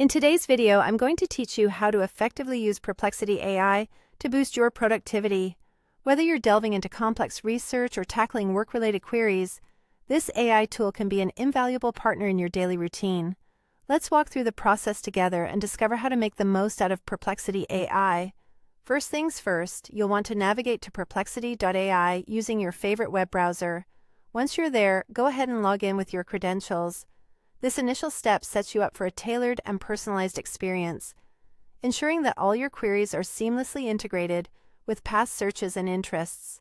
In today's video, I'm going to teach you how to effectively use Perplexity AI to boost your productivity. Whether you're delving into complex research or tackling work-related queries, this AI tool can be an invaluable partner in your daily routine. Let's walk through the process together and discover how to make the most out of Perplexity AI. First things first, you'll want to navigate to perplexity.ai using your favorite web browser. Once you're there, go ahead and log in with your credentials. This initial step sets you up for a tailored and personalized experience, ensuring that all your queries are seamlessly integrated with past searches and interests.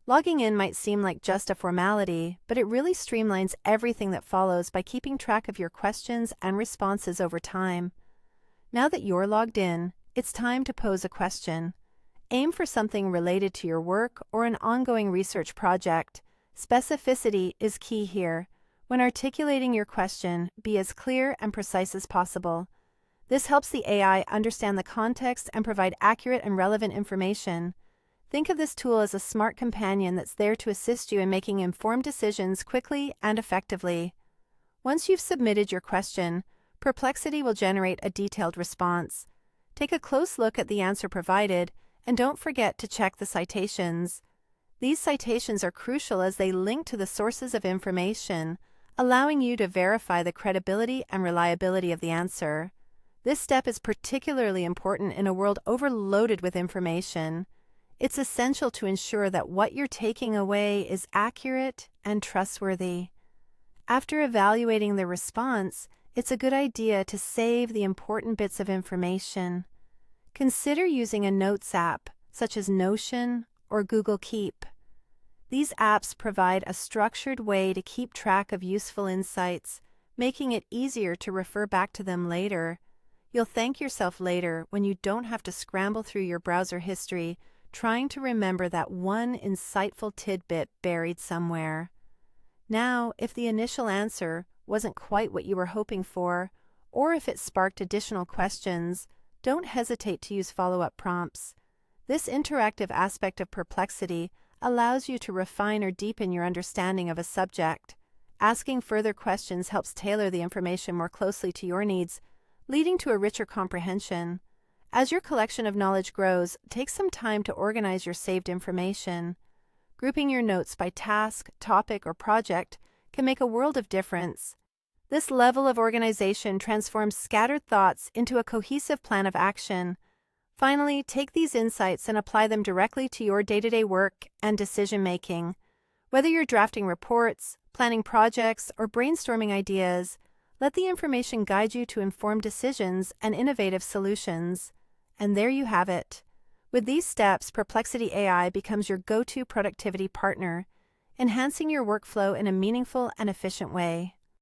Logging in might seem like just a formality, but it really streamlines everything that follows by keeping track of your questions and responses over time. Now that you're logged in, it's time to pose a question. Aim for something related to your work or an ongoing research project. Specificity is key here. When articulating your question, be as clear and precise as possible. This helps the AI understand the context and provide accurate and relevant information. Think of this tool as a smart companion that's there to assist you in making informed decisions quickly and effectively. Once you've submitted your question, Perplexity will generate a detailed response. Take a close look at the answer provided, and don't forget to check the citations. These citations are crucial as they link to the sources of information, allowing you to verify the credibility and reliability of the answer. This step is particularly important in a world overloaded with information. It's essential to ensure that what you're taking away is accurate and trustworthy. After evaluating the response, it's a good idea to save the important bits of information. Consider using a notes app, such as Notion or Google Keep. These apps provide a structured way to keep track of useful insights, making it easier to refer back to them later. You'll thank yourself later when you don't have to scramble through your browser history trying to remember that one insightful tidbit buried somewhere. Now, if the initial answer wasn't quite what you were hoping for, or if it sparked additional questions, don't hesitate to use follow-up prompts. This interactive aspect of Perplexity allows you to refine or deepen your understanding of a subject. Asking further questions helps tailor the information more closely to your needs, leading to a richer comprehension. As your collection of knowledge grows, take some time to organize your saved information. Grouping your notes by task, topic, or project can make a world of difference. This level of organization transforms scattered thoughts into a cohesive plan of action. Finally, take these insights and apply them directly to your day-to-day work and decision-making. Whether you're drafting reports, planning projects, or brainstorming ideas, let the information guide you to informed decisions and innovative solutions. And there you have it. With these steps, Perplexity AI becomes your go-to productivity partner, enhancing your workflow in a meaningful and efficient way.